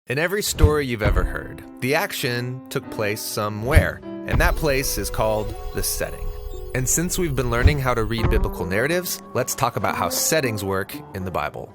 In every story you've ever heard, the action took place somewhere, and that place is called the setting. And since we've been learning how to read biblical narratives, let's talk about how settings work in the Bible.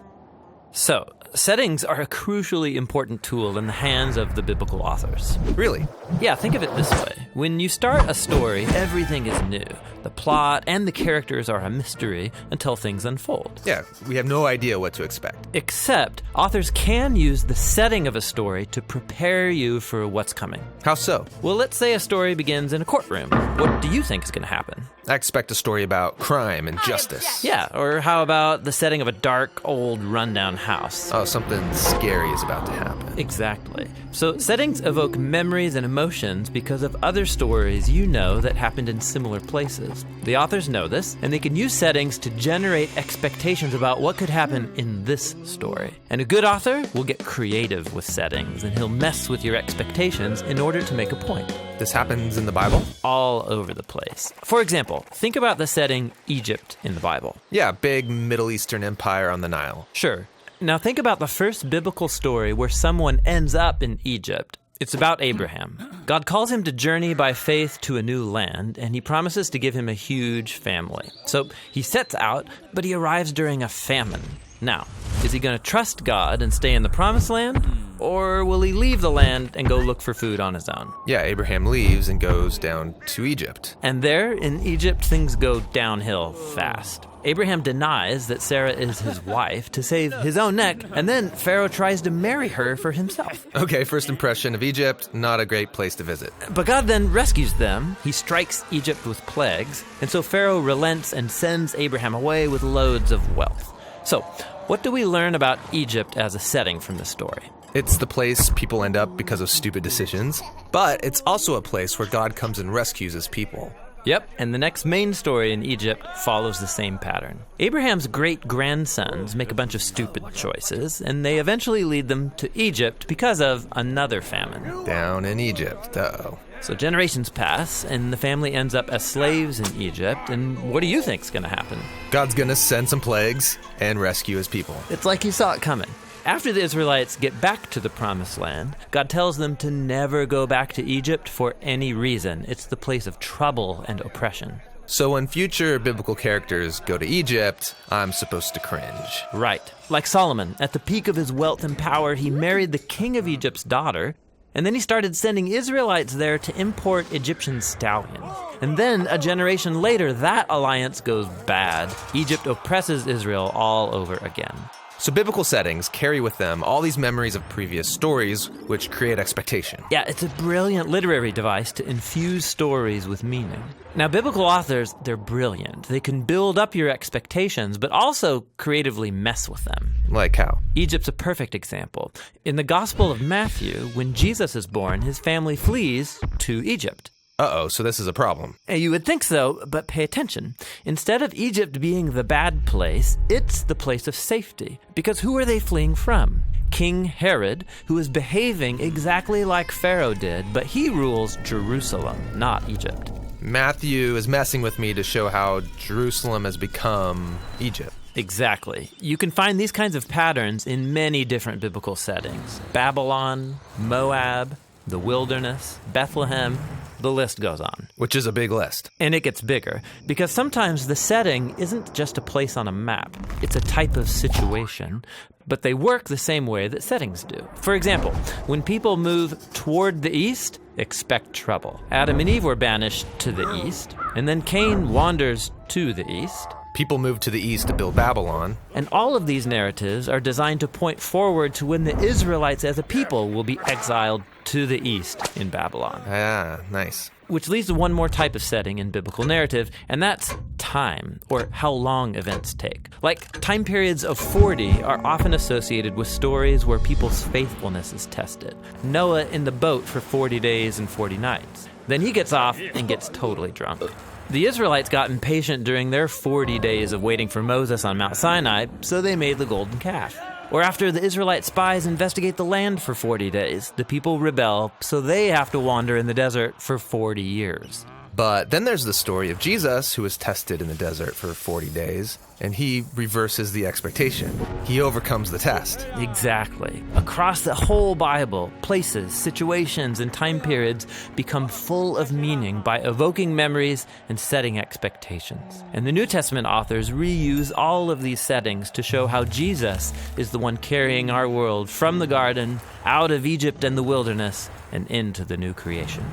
So, settings are a crucially important tool in the hands of the biblical authors. Really? Yeah, think of it this way. When you start a story, everything is new. The plot and the characters are a mystery until things unfold. Yeah, we have no idea what to expect. Except, authors can use the setting of a story to prepare you for what's coming. How so? Well, let's say a story begins in a courtroom. What do you think is going to happen? I expect a story about crime and justice. Yeah, or how about the setting of a dark, old, rundown house? Oh, something scary is about to happen. Exactly. So settings evoke memories and emotions because of other stories you know that happened in similar places. The authors know this, and they can use settings to generate expectations about what could happen in this story. And a good author will get creative with settings, and he'll mess with your expectations in order to make a point. This happens in the Bible? All over the place. For example, think about the setting Egypt in the Bible. Yeah, big Middle Eastern empire on the Nile. Sure. Now think about the first biblical story where someone ends up in Egypt. It's about Abraham. God calls him to journey by faith to a new land, and he promises to give him a huge family. So he sets out, but he arrives during a famine. Now, is he going to trust God and stay in the promised land? Or will he leave the land and go look for food on his own? Yeah, Abraham leaves and goes down to Egypt. And there, in Egypt, things go downhill fast. Abraham denies that Sarah is his wife to save his own neck, and then Pharaoh tries to marry her for himself. Okay, first impression of Egypt, not a great place to visit. But God then rescues them. He strikes Egypt with plagues, and so Pharaoh relents and sends Abraham away with loads of wealth. So, what do we learn about Egypt as a setting from this story? It's the place people end up because of stupid decisions, but it's also a place where God comes and rescues his people. Yep, and the next main story in Egypt follows the same pattern. Abraham's great-grandsons make a bunch of stupid choices, and they eventually lead them to Egypt because of another famine. Down in Egypt, uh-oh. So generations pass, and the family ends up as slaves in Egypt, and what do you think's going to happen? God's gonna send some plagues and rescue his people. It's like he saw it coming. After the Israelites get back to the Promised Land, God tells them to never go back to Egypt for any reason. It's the place of trouble and oppression. So when future biblical characters go to Egypt, I'm supposed to cringe. Right. Like Solomon, at the peak of his wealth and power, he married the king of Egypt's daughter, and then he started sending Israelites there to import Egyptian stallions. And then, a generation later, that alliance goes bad. Egypt oppresses Israel all over again. So biblical settings carry with them all these memories of previous stories, which create expectation. Yeah, it's a brilliant literary device to infuse stories with meaning. Now, biblical authors, they're brilliant. They can build up your expectations, but also creatively mess with them. Like how? Egypt's a perfect example. In the Gospel of Matthew, when Jesus is born, his family flees to Egypt. Uh-oh, so this is a problem. You would think so, but pay attention. Instead of Egypt being the bad place, it's the place of safety. Because who are they fleeing from? King Herod, who is behaving exactly like Pharaoh did, but he rules Jerusalem, not Egypt. Matthew is messing with me to show how Jerusalem has become Egypt. Exactly. You can find these kinds of patterns in many different biblical settings. Babylon, Moab, the wilderness, Bethlehem. The list goes on. Which is a big list. And it gets bigger, because sometimes the setting isn't just a place on a map. It's a type of situation, but they work the same way that settings do. For example, when people move toward the east, expect trouble. Adam and Eve were banished to the east, and then Cain wanders to the east. People move to the east to build Babylon. And all of these narratives are designed to point forward to when the Israelites as a people will be exiled to the east in Babylon. Ah, nice. Which leads to one more type of setting in biblical narrative, and that's time, or how long events take. Like, time periods of 40 are often associated with stories where people's faithfulness is tested. Noah in the boat for 40 days and 40 nights. Then he gets off and gets totally drunk. The Israelites got impatient during their 40 days of waiting for Moses on Mount Sinai, so they made the golden calf. Or after the Israelite spies investigate the land for 40 days, the people rebel, so they have to wander in the desert for 40 years. But then there's the story of Jesus, who was tested in the desert for 40 days, and he reverses the expectation. He overcomes the test. Exactly. Across the whole Bible, places, situations, and time periods become full of meaning by evoking memories and setting expectations. And the New Testament authors reuse all of these settings to show how Jesus is the one carrying our world from the garden, out of Egypt and the wilderness, and into the new creation.